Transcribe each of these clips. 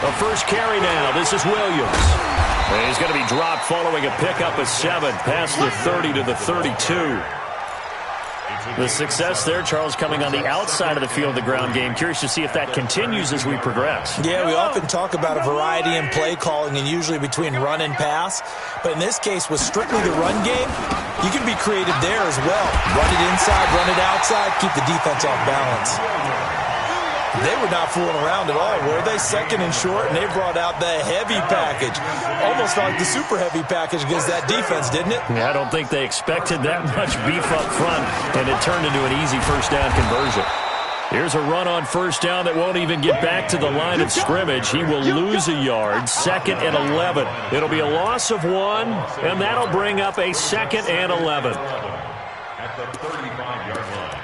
A first carry now. This is Williams. And he's going to be dropped following a pickup of 7 past the 30 to the 32. The success there, Charles, coming on the outside of the field of the ground game. Curious to see if that continues as we progress. Yeah, we often talk about a variety in play calling and usually between run and pass. But in this case, with strictly the run game, you can be creative there as well. Run it inside, run it outside, keep the defense off balance. They were not fooling around at all, were they? Second and short, and they brought out the heavy package. Almost like the super heavy package against that defense, didn't it? Yeah, I don't think they expected that much beef up front, and it turned into an easy first down conversion. Here's a run on first down that won't even get back to the line of scrimmage. He will lose a yard, 2nd and 11. It'll be a loss of 1, and that'll bring up a 2nd and 11. At the 35-yard line.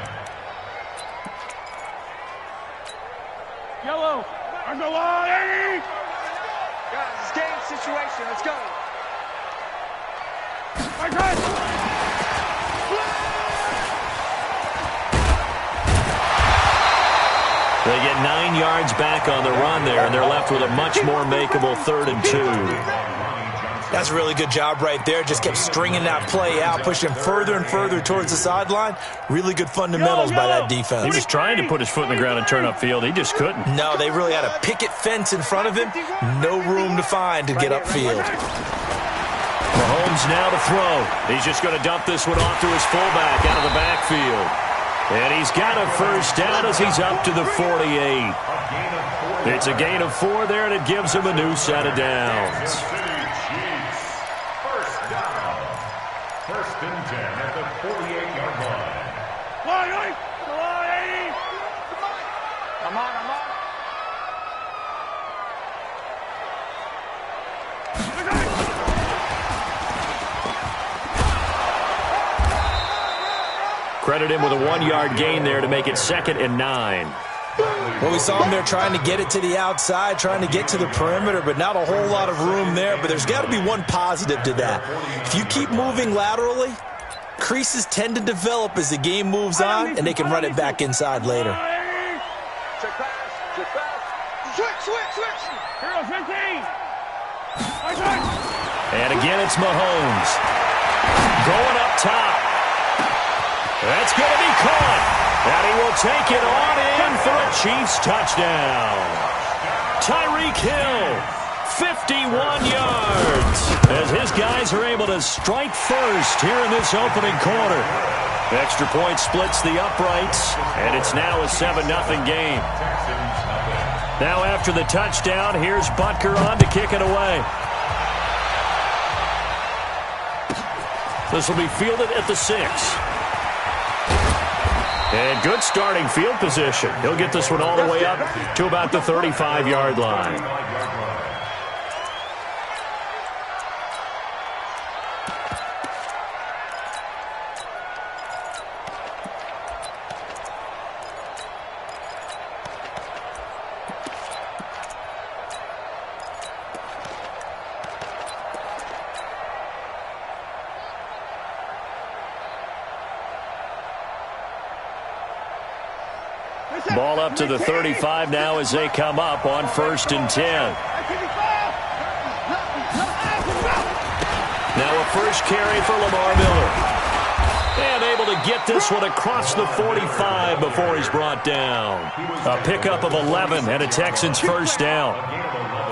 Yellow, on the line! Guys, it's game situation. Let's go. My God! They get 9 yards back on the run there, and they're left with a much more makeable 3rd and 2. That's a really good job right there. Just kept stringing that play out, pushing further and further towards the sideline. Really good fundamentals by that defense. He was trying to put his foot in the ground and turn upfield. He just couldn't. No, they really had a picket fence in front of him. No room to find to get upfield. Mahomes now to throw. He's just going to dump this one off to his fullback out of the backfield. And he's got a first down as he's up to the 48. It's a gain of 4 there, and it gives him a new set of downs. First and 10 at the 48-yard line. I'm on. Credit him with a 1-yard gain there to make it 2nd and 9. Well, we saw him there trying to get it to the outside, trying to get to the perimeter, but not a whole lot of room there. But there's got to be one positive to that. If you keep moving laterally, creases tend to develop as the game moves on, and they can run it back inside later. Check pass. Switch. Hero 15! And again, it's Mahomes. Going up top. That's going to be caught. And he will take it on in for a Chiefs touchdown. Tyreek Hill, 51 yards. As his guys are able to strike first here in this opening quarter. Extra point splits the uprights, and it's now a 7-0 game. Now after the touchdown, here's Butker on to kick it away. This will be fielded at the 6. And good starting field position. He'll get this one all the way up to about the 35-yard line. Ball up to the 35 now as they come up on 1st and 10. Now a first carry for Lamar Miller. And able to get this one across the 45 before he's brought down. A pickup of 11 and a Texans first down.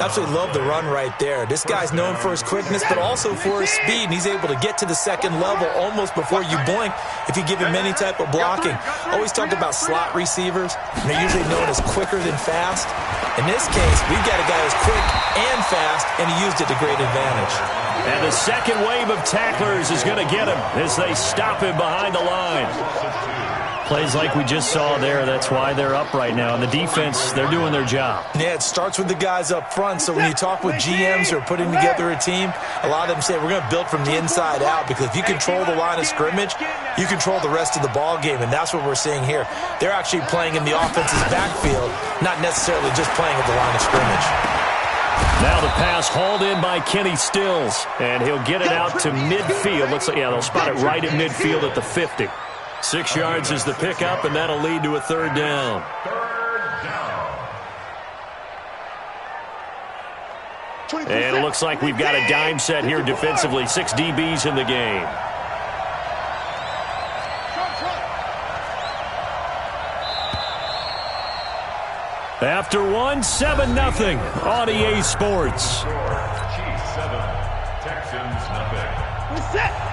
Absolutely love the run right there. This guy's known for his quickness, but also for his speed. And he's able to get to the second level almost before you blink if you give him any type of blocking. Always talk about slot receivers. And they're usually known as quicker than fast. In this case, we've got a guy who's quick and fast, and he used it to great advantage. And the second wave of tacklers is going to get him as they stop him behind the line. Plays like we just saw there. That's why they're up right now. And the defense, they're doing their job. Yeah, it starts with the guys up front. So when you talk with GMs who are putting together a team, a lot of them say we're going to build from the inside out, because if you control the line of scrimmage, you control the rest of the ball game. And that's what we're seeing here. They're actually playing in the offense's backfield, not necessarily just playing at the line of scrimmage. Now the pass hauled in by Kenny Stills, and he'll get it out to midfield. Looks like, yeah, they'll spot it right at midfield at the 50. 6 yards is the pickup, and that'll lead to a third down. And it looks like we've got a dime set here defensively. 6 DBs in the game. After one, 7-0 on EA Sports. Chiefs 7, Texans nothing.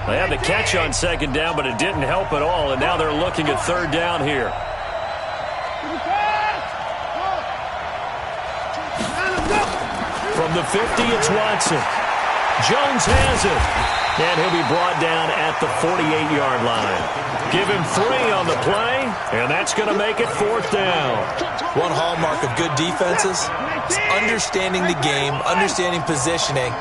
They had the catch on second down, but it didn't help at all, and now they're looking at third down here. From the 50, it's Watson. Jones has it, and he'll be brought down at the 48-yard line. Give him 3 on the play, and that's going to make it fourth down. One hallmark of good defenses is understanding the game, understanding positioning,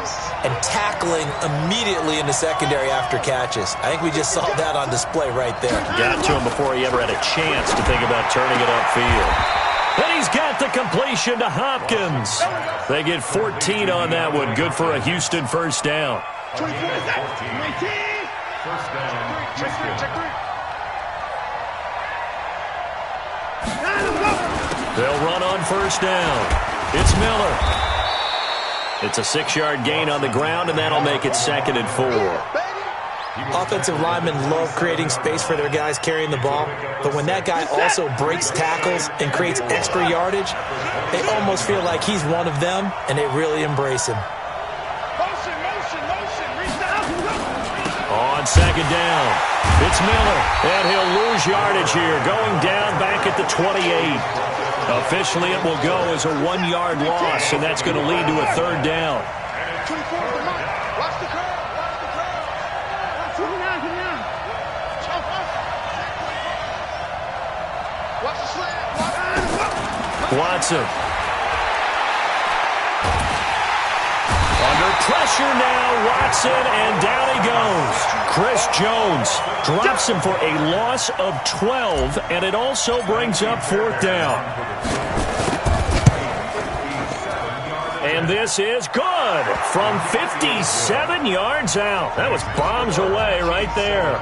and tackling immediately in the secondary after catches. I think we just saw that on display right there. Got to him before he ever had a chance to think about turning it upfield. And he's got the completion to Hopkins. They get 14 on that one. Good for a Houston first down. First down, Houston. They'll run on first down. It's Miller. It's a 6-yard gain on the ground, and that'll make it 2nd and 4. Offensive linemen love creating space for their guys carrying the ball, but when that guy also breaks tackles and creates extra yardage, they almost feel like he's one of them, and they really embrace him. On second down, it's Miller, and he'll lose yardage here, going down back at the 28. Officially, it will go as a 1-yard loss, and that's going to lead to a third down. Watson. Under pressure now, Watson, and down he goes. Chris Jones drops him for a loss of 12, and it also brings up fourth down. And this is good from 57 yards out. That was bombs away right there.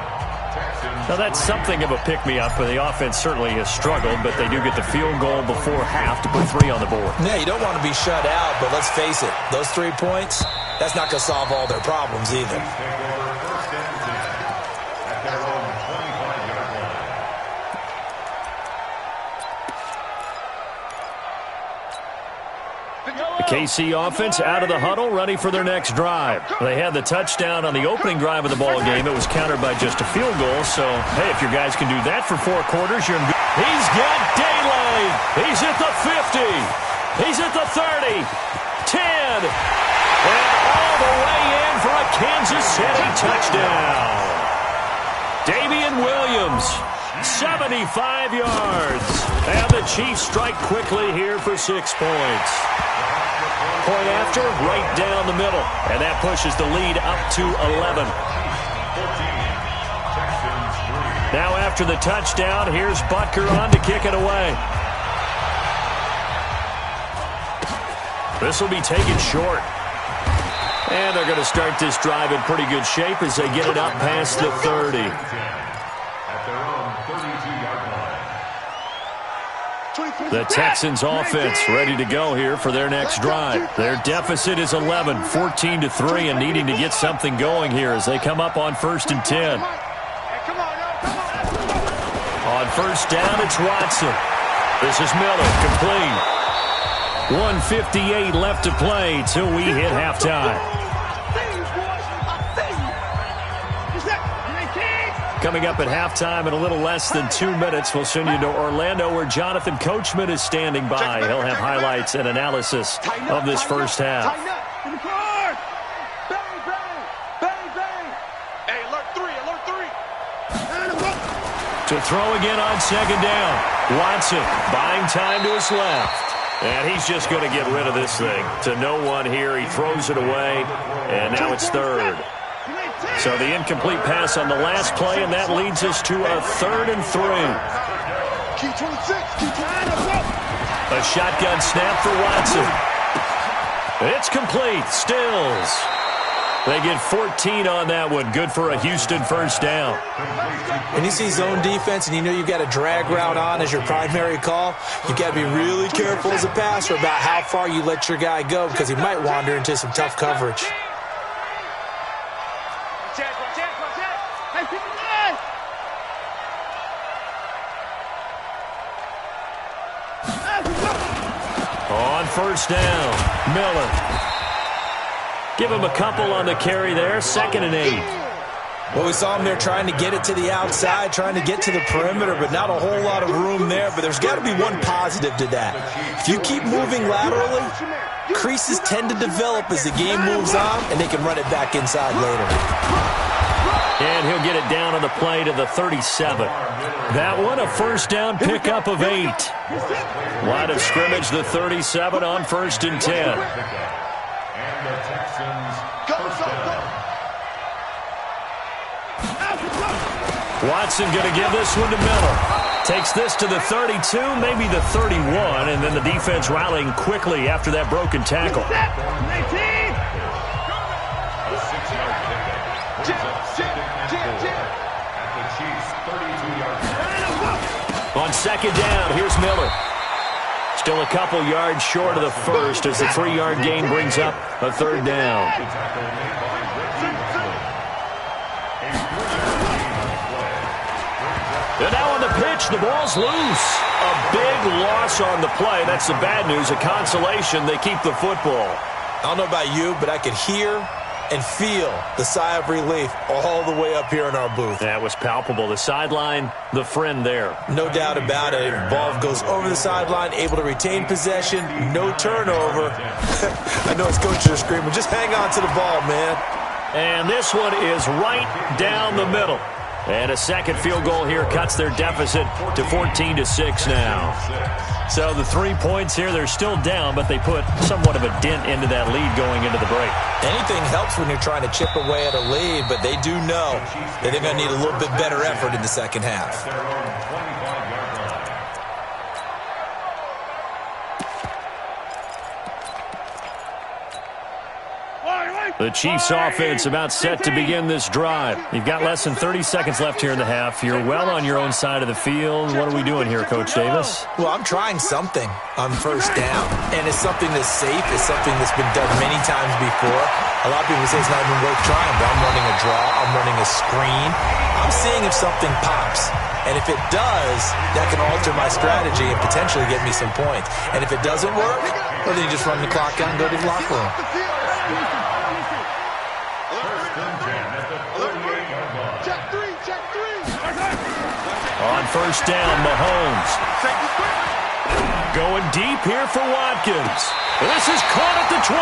Now, that's something of a pick-me-up, but the offense certainly has struggled, but they do get the field goal before half to put 3 on the board. Yeah, you don't want to be shut out, but let's face it, those 3 points, that's not going to solve all their problems either. The KC offense out of the huddle, ready for their next drive. They had the touchdown on the opening drive of the ball game. It was countered by just a field goal. So, hey, if your guys can do that for 4 quarters, you're in good. He's got daylight. He's at the 50. He's at the 30. 10. And all the way in for a Kansas City touchdown. Damian Williams, 75 yards. And the Chiefs strike quickly here for 6 points. Point after, right down the middle. And that pushes the lead up to 11. Now after the touchdown, here's Butker on to kick it away. This will be taken short. And they're going to start this drive in pretty good shape as they get it up past the 30. At their own 32-yard line. The Texans offense ready to go here for their next drive. Their deficit is 11, 14-3, and needing to get something going here as they come up on 1st and 10. On first down, it's Watson. This is Miller, complete. 1:58 left to play till we hit halftime. Coming up at halftime in a little less than 2 minutes, we'll send you to Orlando where Jonathan Coachman is standing by. He'll have highlights and analysis of this first half. To throw again on second down. Watson buying time to his left. And he's just going to get rid of this thing. To no one here. He throws it away. And now it's third. So the incomplete pass on the last play, and that leads us to a 3rd and 3. A shotgun snap for Watson. It's complete. Stills. They get 14 on that one. Good for a Houston first down. When you see zone defense and you know you've got a drag route on as your primary call, you've got to be really careful as a passer about how far you let your guy go because he might wander into some tough coverage. On first down, Miller. Give him a couple on the carry there, 2nd and 8. Well, we saw him there trying to get it to the outside, trying to get to the perimeter, but not a whole lot of room there. But there's got to be one positive to that. If you keep moving laterally, creases tend to develop as the game moves on, and they can run it back inside later. And he'll get it down on the play to the 37. That one, a first down pickup of 8. Line of scrimmage, the 37 on 1st and 10. And the Texans first down. Watson going to give this one to Miller. Takes this to the 32, maybe the 31, and then the defense rallying quickly after that broken tackle. A 6-yard pickup. At the Chiefs' 32-yard line. On 2nd down, here's Miller. Still a couple yards short of the first as the 3-yard gain brings up a 3rd down. And now on the pitch, the ball's loose. A big loss on the play. That's the bad news. A consolation, they keep the football. I don't know about you, but I could hear and feel the sigh of relief all the way up here in our booth. That was palpable. The sideline, the friend there. No doubt about it. Ball goes over the sideline, able to retain possession, no turnover. I know his coaches are screaming, just hang on to the ball, man. And this one is right down the middle. And a second field goal here cuts their deficit to 14-6 now. So the 3 points here, they're still down, but they put somewhat of a dent into that lead going into the break. Anything helps when you're trying to chip away at a lead, but they do know that they're going to need a little bit better effort in the second half. The Chiefs offense about set to begin this drive. You've got less than 30 seconds left here in the half. You're well on your own side of the field. What are we doing here, Coach Davis? Well, I'm trying something on first down, and it's something that's safe. It's something that's been done many times before. A lot of people say it's not even worth trying, but I'm running a draw. I'm running a screen. I'm seeing if something pops. And if it does, that can alter my strategy and potentially get me some points. And if it doesn't work, well, then you just run the clock out and go to the locker room. On first down, Mahomes. Going deep here for Watkins. This is caught at the 20.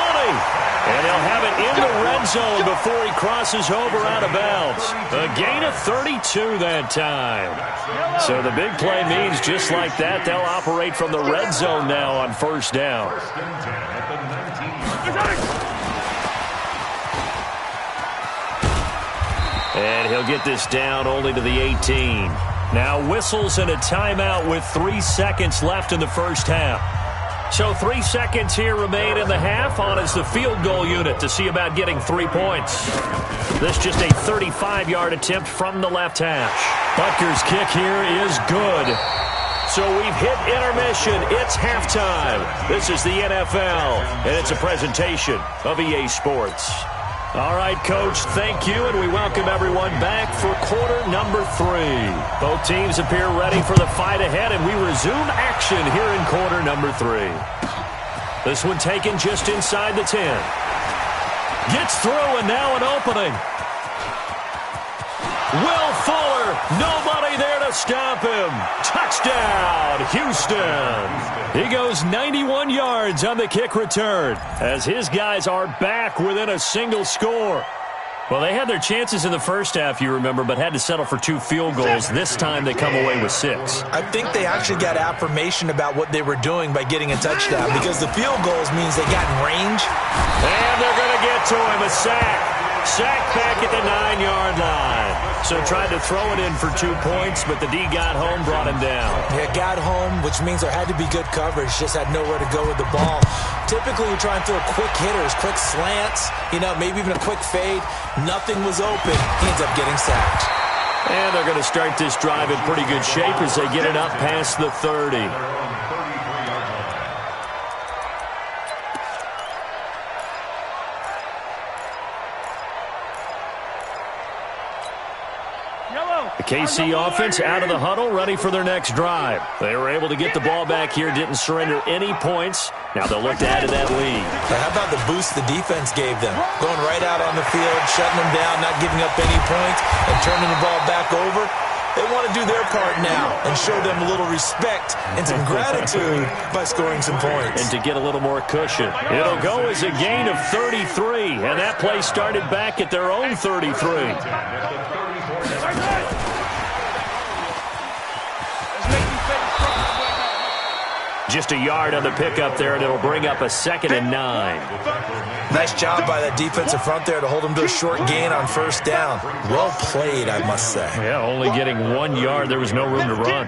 And he'll have it in the red zone before he crosses over out of bounds. A gain of 32 that time. So the big play means just like that, they'll operate from the red zone now on first down. And he'll get this down only to the 18. Now whistles and a timeout with 3 seconds left in the first half. So 3 seconds here remain in the half. On is the field goal unit to see about getting 3 points. This just a 35-yard attempt from the left hash. Butker's kick here is good. So we've hit intermission. It's halftime. This is the NFL, and it's a presentation of EA Sports. All right, Coach, thank you, and we welcome everyone back for quarter number 3. Both teams appear ready for the fight ahead, and we resume action here in quarter number 3. This one taken just inside the 10. Gets through, and now an opening. Will Fuller, nobody there to stop him. Touchdown, Houston. He goes 91 yards on the kick return as his guys are back within a single score. Well, they had their chances in the first half, you remember, but had to settle for 2 field goals. This time they come away with 6. I think they actually got affirmation about what they were doing by getting a touchdown because the field goals means they got in range. And they're going to get to him, a sack. Sacked back at the 9-yard line. So tried to throw it in for 2 points, but the D got home, brought him down. Yeah, got home, which means there had to be good coverage. Just had nowhere to go with the ball. Typically, you try and throw quick hitters, quick slants, maybe even a quick fade. Nothing was open. He ends up getting sacked. And they're going to start this drive in pretty good shape as they get it up past the 30. The KC offense out of the huddle, ready for their next drive. They were able to get the ball back here, didn't surrender any points. Now they'll look to add to that lead. How about the boost the defense gave them? Going right out on the field, shutting them down, not giving up any points, and turning the ball back over. They want to do their part now and show them a little respect and some gratitude by scoring some points. And to get a little more cushion. It'll go as a gain of 33, and that play started back at their own 33. Just a yard on the pickup there, and it'll bring up a 2nd and 9. Nice job by that defensive front there to hold them to a short gain on first down. Well played, I must say. Yeah, only getting 1 yard. There was no room to run.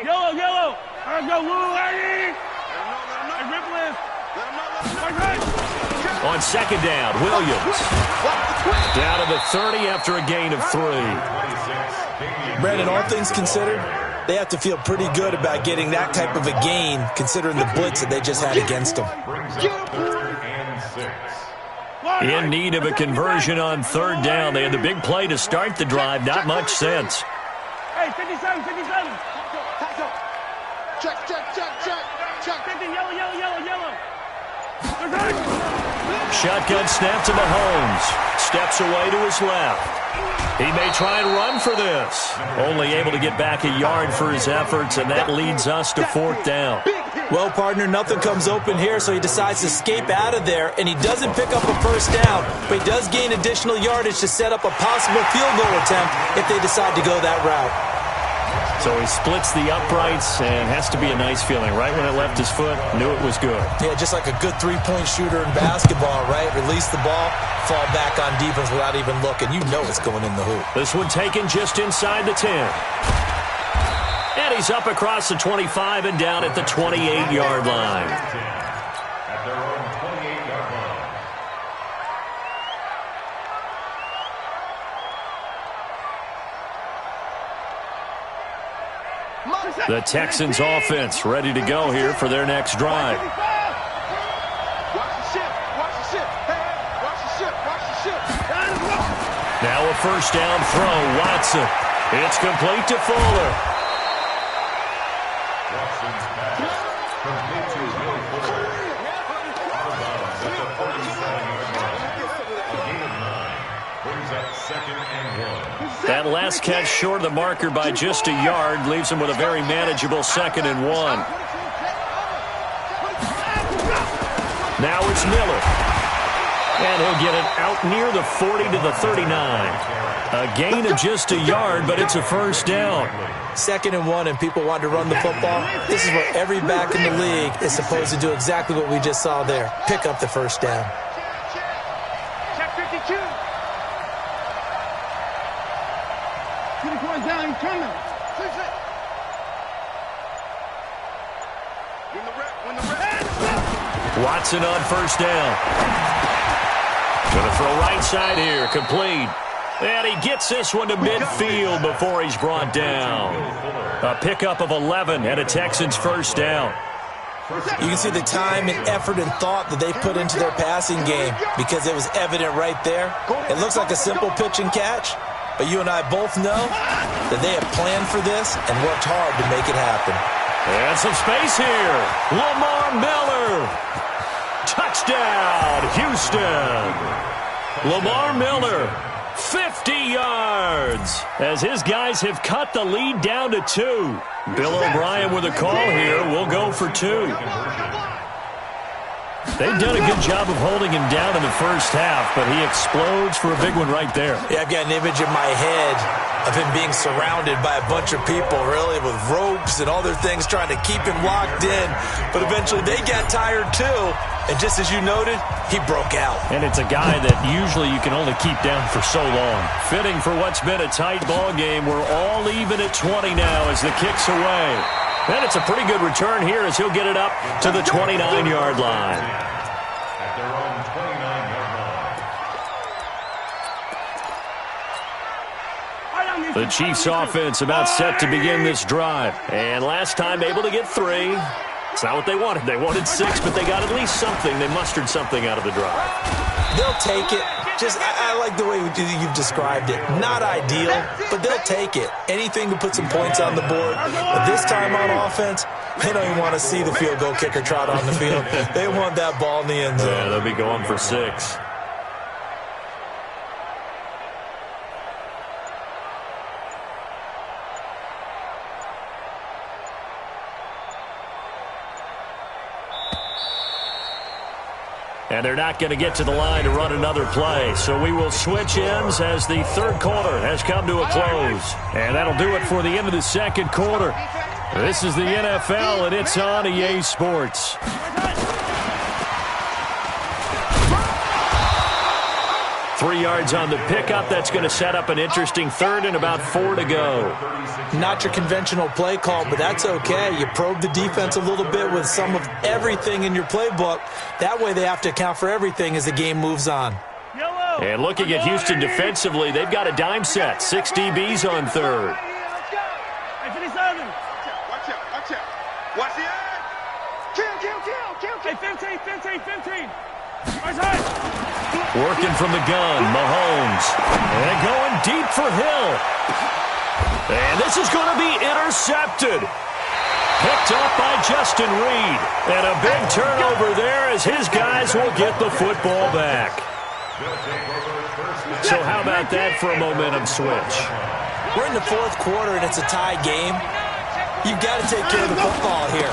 Yellow, yellow. Let's go, Lou, Eddie. Hey, Ripley. On 2nd down, Williams. Down to the 30 after a gain of 3. Brandon, all things considered, they have to feel pretty good about getting that type of a gain considering the blitz that they just had against them. In need of a conversion on 3rd down. They had the big play to start the drive. Not much sense. Hey, 57, 57. Check, check, check, check, check. 50, yellow, yellow, yellow, yellow. Shotgun snap to Mahomes. Steps away to his left. He may try and run for this. Only able to get back a yard for his efforts, and that leads us to 4th down. Well, partner, nothing comes open here, so he decides to escape out of there, and he doesn't pick up a first down, but he does gain additional yardage to set up a possible field goal attempt if they decide to go that route. So he splits the uprights, and has to be a nice feeling. Right when it left his foot, knew it was good. Yeah, just like a good three-point shooter in basketball, right? Release the ball, fall back on defense without even looking. You know it's going in the hoop. This one taken just inside the 10. And he's up across the 25 and down at the 28-yard line. At their own 28-yard line. The Texans offense ready to go here for their next drive. Watch the ship. Watch the ship. Hey, watch the ship. Watch the ship. Now a first down throw. Watson. It's complete to Fuller. Watson's pass complete to Will Fuller. Out of bounds at the 37-yard line. A gain of 9 brings up 2nd and 1. That last catch short of the marker by just a yard leaves him with a very manageable 2nd and 1. Now it's Miller. And he'll get it out near the 40 to the 39. A gain of just a yard, but it's a first down. 2nd and 1, and people want to run the football. This is where every back in the league is supposed to do exactly what we just saw there. Pick up the first down. Check 52. Down, he's coming. Win the rep. Watson on first down. Going to throw right side here. Complete. And he gets this one to midfield before he's brought down. A pickup of 11 and a Texans first down. You can see the time and effort and thought that they put into their passing game because it was evident right there. It looks like a simple pitch and catch, but you and I both know that they have planned for this and worked hard to make it happen. And some space here. Lamar Miller. Touchdown, Houston. Lamar Miller, 50 yards, as his guys have cut the lead down to 2. Bill O'Brien with a call here. We'll go for 2. They've done a good job of holding him down in the first half, but he explodes for a big one right there. Yeah, I've got an image in my head of him being surrounded by a bunch of people, really, with ropes and other things trying to keep him locked in. But eventually they got tired too, and just as you noted, he broke out. And it's a guy that usually you can only keep down for so long. Fitting for what's been a tight ball game. We're all even at 20 now as the kick's away. And it's a pretty good return here as he'll get it up to the 29-yard line. At their own 29-yard line. The Chiefs offense about set to begin this drive. And last time able to get 3. It's not what they wanted. They wanted 6, but they got at least something. They mustered something out of the drive. They'll take it. I like the way you've described it. Not ideal, but they'll take it. Anything to put some points on the board. But this time on offense, they don't even want to see the field goal kicker trot on the field. They want that ball in the end zone. Yeah, they'll be going for 6. And they're not going to get to the line to run another play. So we will switch ends as the third quarter has come to a close. And that'll do it for the end of the second quarter. This is the NFL, and it's on EA Sports. Three yards on the pickup. That's going to set up an interesting third and about 4 to go. Not your conventional play call, but that's okay. You probe the defense a little bit with some of everything in your playbook. That way they have to account for everything as the game moves on. And looking at Houston defensively, they've got a dime set. 6 DBs on third. Watch out. Watch the eye. Kill. Hey, 15. Right side. Working from the gun, Mahomes. And going deep for Hill. And this is going to be intercepted. Picked up by Justin Reed. And a big turnover there as his guys will get the football back. So how about that for a momentum switch? We're in the fourth quarter and it's a tie game. You've got to take care of the football here.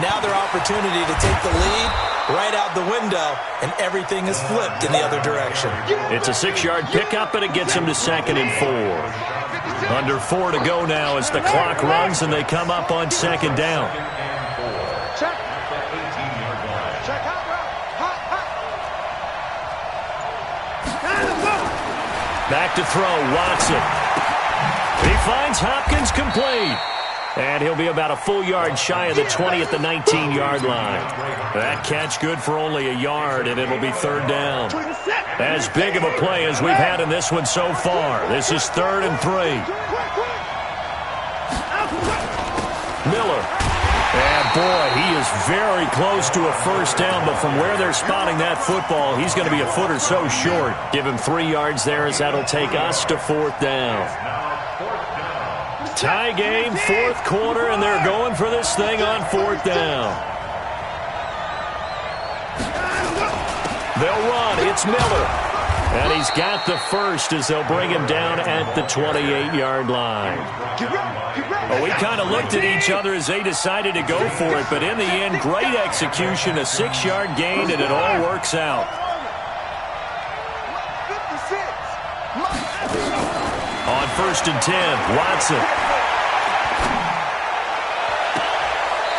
Now their opportunity to take the lead right out the window, and everything is flipped in the other direction. It's a 6-yard pickup, and it gets them to 2nd and 4. Under 4 to go now as the clock runs, and they come up on 2nd down. Check. Back to throw, Watson. He finds Hopkins complete. And he'll be about a full yard shy of the 20 at the 19-yard line. That catch good for only a yard, and it'll be 3rd down. As big of a play as we've had in this one so far. This is 3rd and 3. Miller. And boy, he is very close to a first down, but from where they're spotting that football, he's going to be a foot or so short. Give him 3 yards there as that'll take us to 4th down. Tie game, 4th quarter, and they're going for this thing on 4th down. They'll run. It's Miller. And he's got the first as they'll bring him down at the 28-yard line. Well, we kind of looked at each other as they decided to go for it, but in the end, great execution, a 6-yard gain, and it all works out. On 1st and 10, Watson.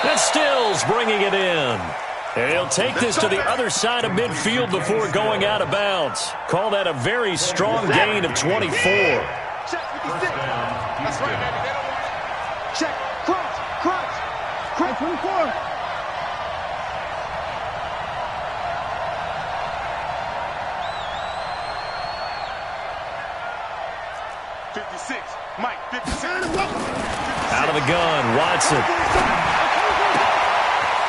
And Stills bringing it in. And he'll take this to the other side of midfield before going out of bounds. Call that a very strong gain of 24. Check 56. That's right, baby. Check. Crunch. 24. Mike, 56. Out of the gun, Watson.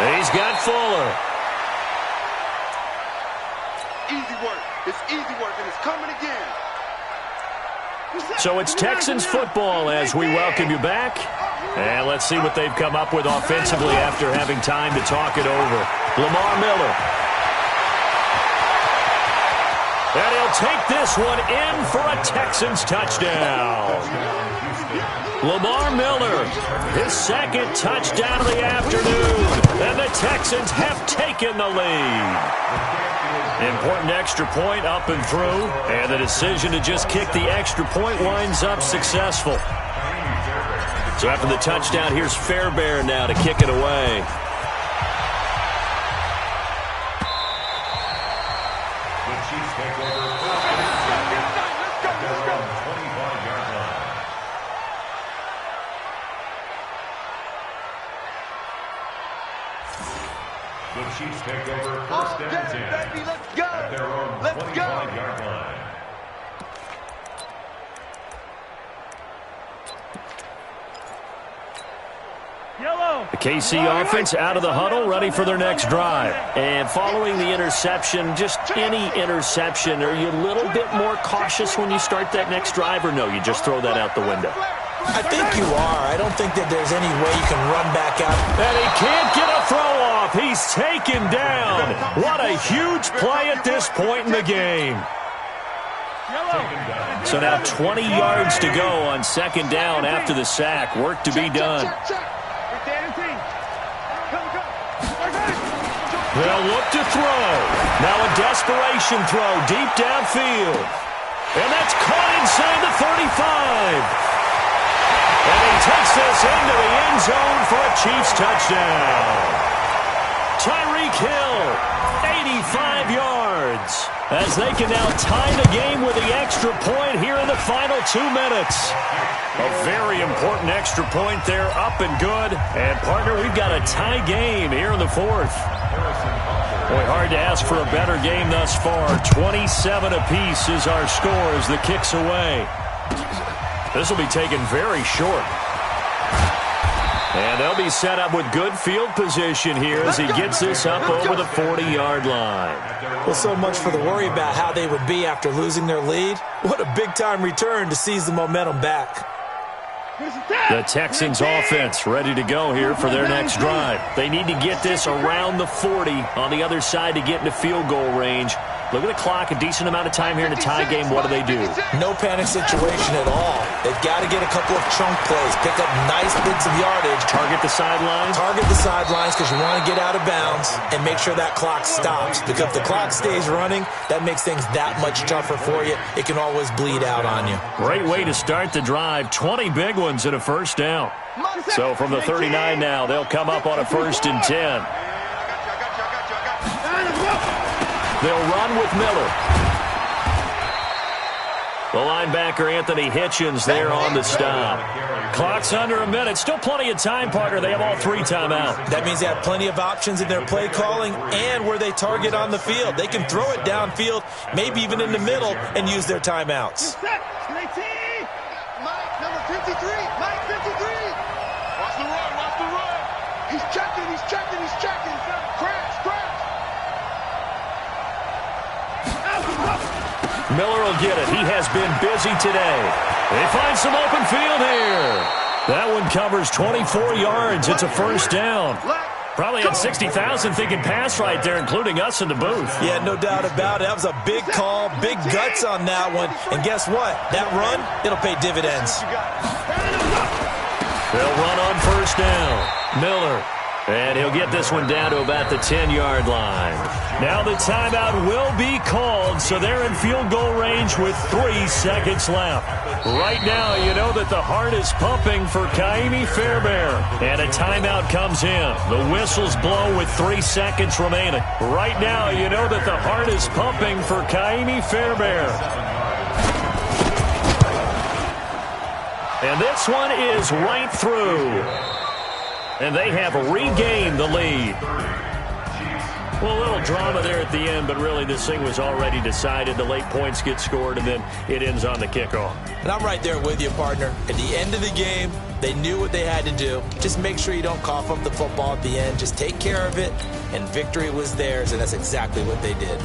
He's got Fuller. Easy work. It's easy work, and it's coming again. So it's Texans football as we welcome you back. And let's see what they've come up with offensively after having time to talk it over. Lamar Miller. And he'll will take this one in for a Texans touchdown. Lamar Miller, his second touchdown of the afternoon, and the Texans have taken the lead. Important extra point up and through, and the decision to just kick the extra point winds up successful. So after the touchdown, here's Fairbairn now to kick it away. The Chiefs take over first and 10 at their own 25-yard line. The Chiefs take over first and 10 at their own 25-yard line. The KC offense out of the huddle, ready for their next drive. And following the interception, just any interception, are you a little bit more cautious when you start that next drive, or no, you just throw that out the window? I think you are. I don't think that there's any way you can run back out. And he can't get a throw off. He's taken down. What a huge play at this point in the game. So now 20 yards to go on second down after the sack. Work to be done. They'll look to throw. Now a desperation throw deep downfield. And that's caught inside the 35. And he takes this into the end zone for a Chiefs touchdown. Tyreek Hill, 85 yards. As they can now tie the game with the extra point here in the final 2 minutes. A very important extra point there, up and good. And, partner, we've got a tie game here in the fourth. Boy, hard to ask for a better game thus far. 27 apiece is our score as the kick's away. This will be taken very short. And they'll be set up with good field position here as he gets this up over the 40-yard line. Well, so much for the worry about how they would be after losing their lead. What a big-time return to seize the momentum back. The Texans offense ready to go here for their next drive. They need to get this around the 40 on the other side to get into field goal range. Look at the clock, a decent amount of time here in a tie game. What do? No panic situation at all. They've got to get a couple of chunk plays, pick up nice bits of yardage. Target the sidelines? Target the sidelines because you want to get out of bounds and make sure that clock stops. Because if the clock stays running, that makes things that much tougher for you. It can always bleed out on you. Great way to start the drive. 20 big ones and a first down. So from the 39 now, they'll come up on a 1st and 10. They'll run with Miller. The linebacker, Anthony Hitchens, there on the stop. Clock's under a minute. Still plenty of time, partner. They have all 3 timeouts. That means they have plenty of options in their play calling and where they target on the field. They can throw it downfield, maybe even in the middle, and use their timeouts. Mike, number 53. Mike, 53. Watch the run. Watch the run. He's checking. He's checking. He's checking. Crash. Crash. Miller will get it. He has been busy today. They find some open field here. That one covers 24 yards. It's a first down. Probably had 60,000 thinking pass right there, including us in the booth. Yeah, no doubt about it. That was a big call, big guts on that one. And guess what? That run, it'll pay dividends. They'll run on first down. Miller. And he'll get this one down to about the 10-yard line. Now the timeout will be called, so they're in field goal range with 3 seconds left. Right now, you know that the heart is pumping for Ka'imi Fairbairn. And a timeout comes in. The whistles blow with 3 seconds remaining. Right now, you know that the heart is pumping for Ka'imi Fairbairn. And this one is right through. And they have regained the lead. Well, a little drama there at the end, but really this thing was already decided. The late points get scored, and then it ends on the kickoff. And I'm right there with you, partner. At the end of the game, they knew what they had to do. Just make sure you don't cough up the football at the end. Just take care of it, and victory was theirs, and that's exactly what they did.